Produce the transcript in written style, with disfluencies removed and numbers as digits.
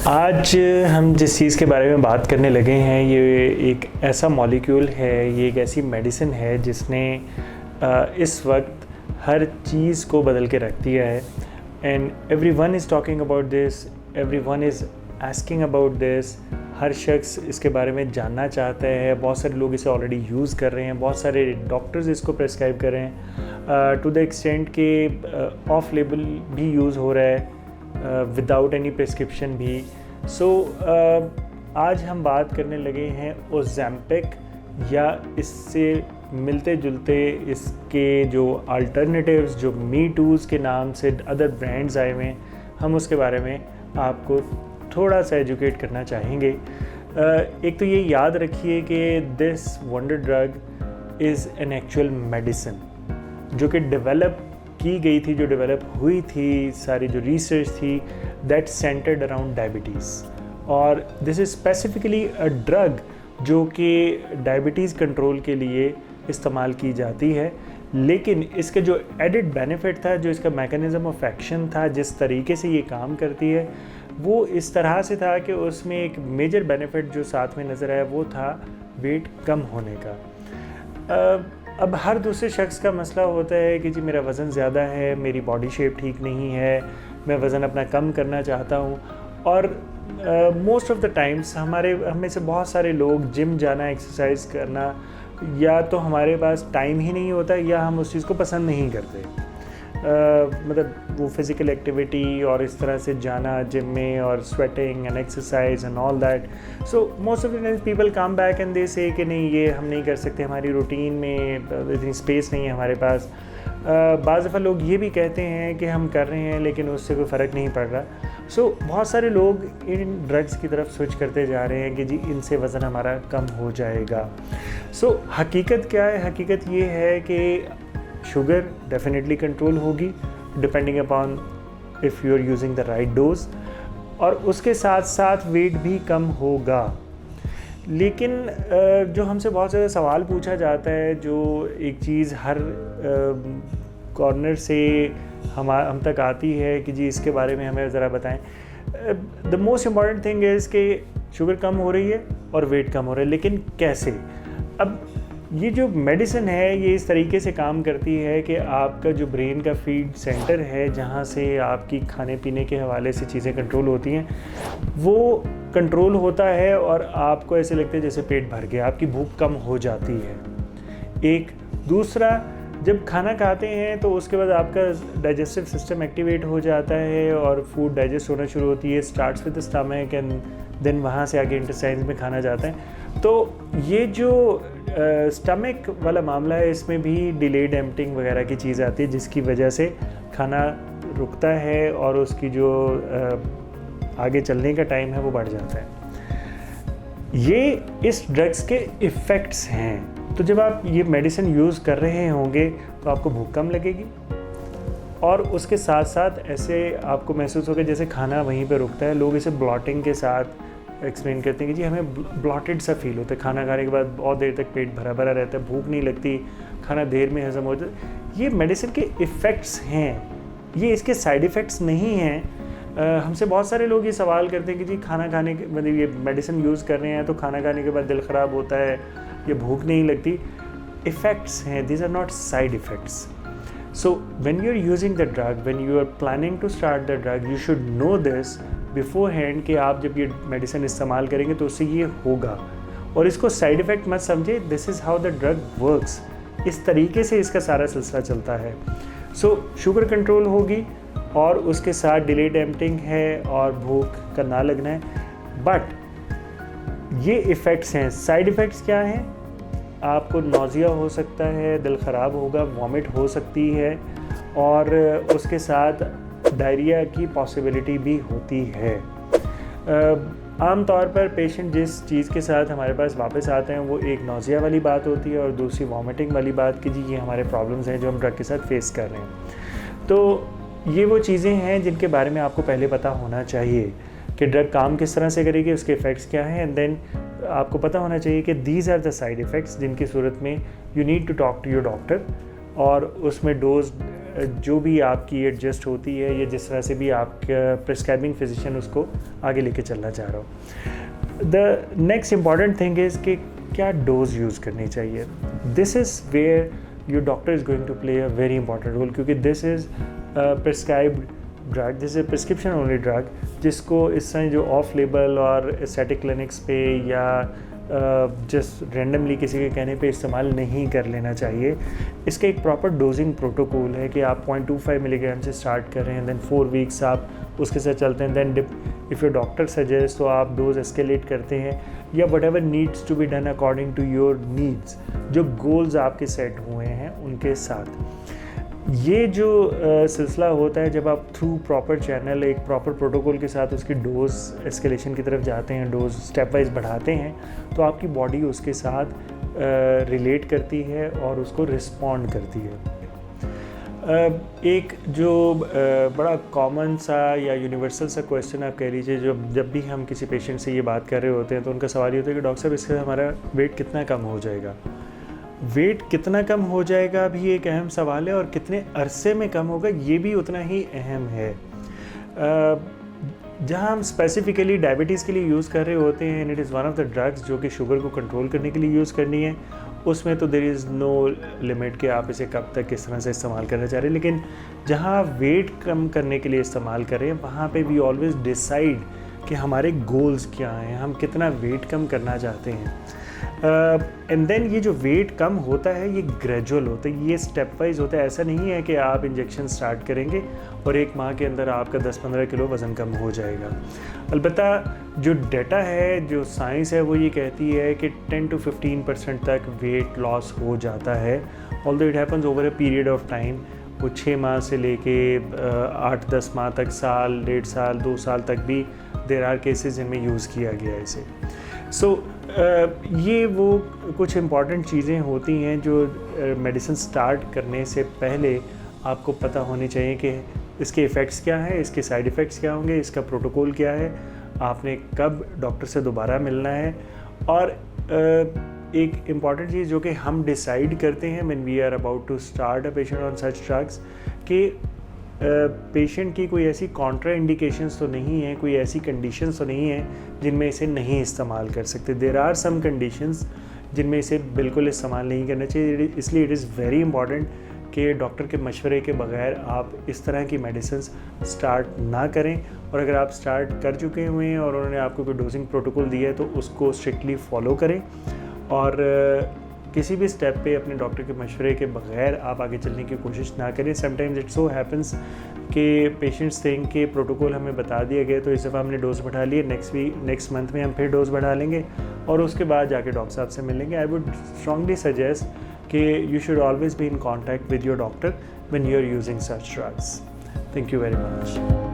आज हम जिस चीज़ के बारे में बात करने लगे हैं ये एक ऐसा मॉलिक्यूल है, ये एक ऐसी मेडिसिन है जिसने इस वक्त हर चीज़ को बदल के रख दिया है। And everyone is talking about this, everyone is asking about this. हर शख्स इसके बारे में जानना चाहता है। बहुत सारे लोग इसे ऑलरेडी यूज़ कर रहे हैं, बहुत सारे डॉक्टर्स इसको प्रेस्क्राइब कर रहे हैं टू द एक्सटेंट कि ऑफ लेबल भी यूज़ हो रहा है, विदाउट एनी प्रिस्क्रिप्शन भी। आज हम बात करने लगे हैं ओज़ेम्पिक या इससे मिलते जुलते इसके जो अल्टरनेटिव्स, जो मी टूज़ के नाम से अदर ब्रांड्स आए हुए हैं, हम उसके बारे में आपको थोड़ा सा एजुकेट करना चाहेंगे। एक तो ये याद रखिए कि this wonder drug is an actual medicine जो कि डेवलप की गई थी, जो डेवलप हुई थी, सारी जो रिसर्च थी दैट सेंटर्ड अराउंड डायबिटीज़। और this is specifically a drug जो कि डायबिटीज़ कंट्रोल के लिए इस्तेमाल की जाती है। लेकिन इसके जो एडिड बेनिफिट था, जो इसका मैकेनिज़्म ऑफ एक्शन था, जिस तरीके से ये काम करती है, वो इस तरह से था कि उसमें एक मेजर बेनिफिट जो साथ में नज़र आया वो था वेट कम होने का। अब हर दूसरे शख्स का मसला होता है कि जी मेरा वज़न ज़्यादा है, मेरी बॉडी शेप ठीक नहीं है, मैं वज़न अपना कम करना चाहता हूँ। और मोस्ट ऑफ़ द टाइम्स हम में से बहुत सारे लोग जिम जाना, एक्सरसाइज करना, या तो हमारे पास टाइम ही नहीं होता या हम उस चीज़ को पसंद नहीं करते। मतलब वो फिज़िकल एक्टिविटी और इस तरह से जाना जिम में और sweating and exercise and all that. So most of the times people come back and they से कि नहीं, ये हम नहीं कर सकते, हमारी रूटीन में इतनी स्पेस नहीं है हमारे पास। बाज़ दफ़ा लोग ये भी कहते हैं कि हम कर रहे हैं लेकिन उससे कोई फ़र्क नहीं पड़ रहा। सो बहुत सारे लोग इन ड्रग्स की तरफ स्विच करते जा रहे हैं कि जी इनसे वज़न हमारा कम हो जाएगा। सो हकीकत क्या है? हकीकत ये है कि शुगर डेफिनेटली कंट्रोल होगी depending upon if you are using the right dose, और उसके साथ साथ वेट भी कम होगा। लेकिन जो हमसे बहुत ज़्यादा सवाल पूछा जाता है, जो एक चीज़ हर कॉर्नर से हम तक आती है कि जी इसके बारे में हमें ज़रा बताएं। The most important thing is कि शुगर कम हो रही है और वेट कम हो रहा है, लेकिन कैसे? अब ये जो मेडिसिन है ये इस तरीके से काम करती है कि आपका जो ब्रेन का फीड सेंटर है, जहाँ से आपकी खाने पीने के हवाले से चीज़ें कंट्रोल होती हैं, वो कंट्रोल होता है और आपको ऐसे लगता है जैसे पेट भर गया, आपकी भूख कम हो जाती है। एक दूसरा, जब खाना खाते हैं तो उसके बाद आपका डाइजेस्टिव सिस्टम एक्टिवेट हो जाता है और फूड डाइजेस्ट होना शुरू होती है। Starts with the stomach and then वहाँ से आगे इंटेस्टाइन्स में खाना जाता है। तो ये जो स्टमक वाला मामला है, इसमें भी डिलेड एम्पटिंग वगैरह की चीज़ आती है जिसकी वजह से खाना रुकता है और उसकी जो आगे चलने का टाइम है वो बढ़ जाता है। ये इस ड्रग्स के इफ़ेक्ट्स हैं। तो जब आप ये मेडिसिन यूज़ कर रहे होंगे तो आपको भूख कम लगेगी और उसके साथ साथ ऐसे आपको महसूस होगा जैसे खाना वहीं पे रुकता है। लोग इसे ब्लॉटिंग के साथ एक्सप्लेन करते हैं कि जी हमें ब्लॉटेड सा फील होता है, खाना खाने के बाद बहुत देर तक पेट भरा भरा रहता है, भूख नहीं लगती, खाना देर में हजम हो जाता है। ये मेडिसिन के इफ़ेक्ट्स हैं, ये इसके साइड इफ़ेक्ट्स नहीं हैं। हमसे बहुत सारे लोग ये सवाल करते हैं कि जी खाना खाने के मतलब ये मेडिसिन यूज़ कर रहे हैं तो खाना खाने के बाद दिल ख़राब होता है, ये भूख नहीं लगती। इफ़ेक्ट्स हैं, these are not side effects. So when you're using the drug, when you are planning to start the drug, you should know this beforehand कि आप जब ये मेडिसिन इस्तेमाल करेंगे तो उससे ये होगा, और इसको साइड इफ़ेक्ट मत समझे। This is how the drug works. इस तरीके से इसका सारा सिलसिला चलता है। सो शुगर कंट्रोल होगी और उसके साथ डिलेड एम्पटिंग है और भूख का ना लगना है। बट ये इफ़ेक्ट्स हैं। साइड इफ़ेक्ट्स क्या हैं? आपको नौजिया हो सकता है, दिल ख़राब होगा, वॉमिट हो सकती है और उसके साथ डायरिया की पॉसिबिलिटी भी होती है। आम तौर पर पेशेंट जिस चीज़ के साथ हमारे पास वापस आते हैं वो एक नौजिया वाली बात होती है और दूसरी वॉमिटिंग वाली बात कि जी ये हमारे प्रॉब्लम्स हैं जो हम ड्रग के साथ फेस कर रहे हैं। तो ये वो चीज़ें हैं जिनके बारे में आपको पहले पता होना चाहिए कि ड्रग काम किस तरह से करेगी, उसके इफ़ेक्ट्स क्या हैं, एंड देन आपको पता होना चाहिए कि these are the side effects जिनकी सूरत में you need to talk to your doctor और उसमें डोज जो भी आपकी एडजस्ट होती है या जिस तरह से भी आपका प्रिस्क्राइबिंग फिजिशियन उसको आगे लेके चलना चाह रहा हो। The next important thing is कि क्या डोज यूज़ करनी चाहिए। This is where your doctor is going to play a very important role, क्योंकि this is prescribed drug, this is prescription only drug, जिसको इस तरह जो ऑफ लेबल और एस्थेटिक क्लिनिक्स पे या जस्ट रेंडमली किसी के कहने पे इस्तेमाल नहीं कर लेना चाहिए। इसका एक प्रॉपर डोजिंग प्रोटोकॉल है कि आप 0.25 मिलीग्राम से स्टार्ट कर रहे हैं, देन 4 वीक्स आप उसके साथ चलते हैं, then if your doctor suggest तो आप डोज एस्केलेट करते हैं या whatever needs to be done according to your needs, जो गोल्स आपके सेट हुए हैं उनके साथ। ये जो सिलसिला होता है जब आप थ्रू प्रॉपर चैनल एक प्रॉपर प्रोटोकॉल के साथ उसकी डोज एस्केलेशन की तरफ जाते हैं, डोज स्टेप वाइज बढ़ाते हैं, तो आपकी बॉडी उसके साथ रिलेट करती है और उसको रिस्पॉन्ड करती है। एक जो बड़ा कॉमन सा या यूनिवर्सल सा क्वेश्चन आप कह लीजिए, जब भी हम किसी पेशेंट से ये बात कर रहे होते हैं तो उनका सवाल ये होता है कि डॉक्टर साहब इससे हमारा वेट कितना कम हो जाएगा। वेट कितना कम हो जाएगा भी एक अहम सवाल है, और कितने अरसे में कम होगा ये भी उतना ही अहम है। जहाँ हम स्पेसिफ़िकली डायबिटीज़ के लिए यूज़ कर रहे होते हैं, and it is one of the drugs जो कि शुगर को कंट्रोल करने के लिए यूज़ करनी है, उसमें तो देयर इज़ नो लिमिट कि आप इसे कब तक किस तरह से इस्तेमाल करना चाह रहे हैं। लेकिन जहाँ आप वेट कम करने के लिए इस्तेमाल करें, वहाँ पे वी ऑलवेज़ डिसाइड कि हमारे गोल्स क्या हैं, हम कितना वेट कम करना चाहते हैं। एंड देन ये जो वेट कम होता है ये ग्रेजुअल होता है, ये स्टेप वाइज होता है। ऐसा नहीं है कि आप इंजेक्शन स्टार्ट करेंगे और 1 माह के अंदर आपका 10-15 किलो वज़न कम हो जाएगा। अलबत्ता जो डेटा है, जो साइंस है, वो ये कहती है कि 10 to 15% तक वेट लॉस हो जाता है, although it happens over a period of time. वो 6 माह से लेके 8-10 माह तक, साल, 1.5 साल, 2 साल तक भी देर आर केसेस जिनमें यूज़ किया गया है इसे। सो ये वो कुछ इम्पॉर्टेंट चीज़ें होती हैं जो मेडिसिन स्टार्ट करने से पहले आपको पता होनी चाहिए कि इसके इफ़ेक्ट्स क्या हैं, इसके साइड इफ़ेक्ट्स क्या होंगे, इसका प्रोटोकॉल क्या है, आपने कब डॉक्टर से दोबारा मिलना है। और एक इम्पॉर्टेंट चीज़ जो कि हम डिसाइड करते हैं when we are about to start a patient on such drugs, कि पेशेंट की कोई ऐसी कॉन्ट्रा इंडिकेशंस तो नहीं है, कोई ऐसी कंडीशंस तो नहीं है जिनमें इसे नहीं इस्तेमाल कर सकते। देयर आर सम कंडीशंस जिनमें इसे बिल्कुल इस्तेमाल नहीं करना चाहिए। इसलिए इट इज़ वेरी इंपॉर्टेंट कि डॉक्टर के मशवरे के बगैर आप इस तरह की मेडिसिन स्टार्ट ना करें, और अगर आप स्टार्ट कर चुके हुए हैं और उन्होंने आपको कोई डोजिंग प्रोटोकॉल दिया है तो उसको स्ट्रिक्टली फॉलो करें, और किसी भी स्टेप पे अपने डॉक्टर के मशवरे के बगैर आप आगे चलने की कोशिश ना करें। समटाइम्स इट सो हैपन्स कि पेशेंट्स थिंक कि प्रोटोकॉल हमें बता दिया गया तो इस दफ़ा हमने डोज बढ़ा लिया, नेक्स्ट मंथ में हम फिर डोज बढ़ा लेंगे और उसके बाद जाके डॉक्टर साहब से मिलेंगे। आई वुड स्ट्रांगली सजेस्ट कि you should always be in contact with your doctor when you are using such drugs. Thank you very much.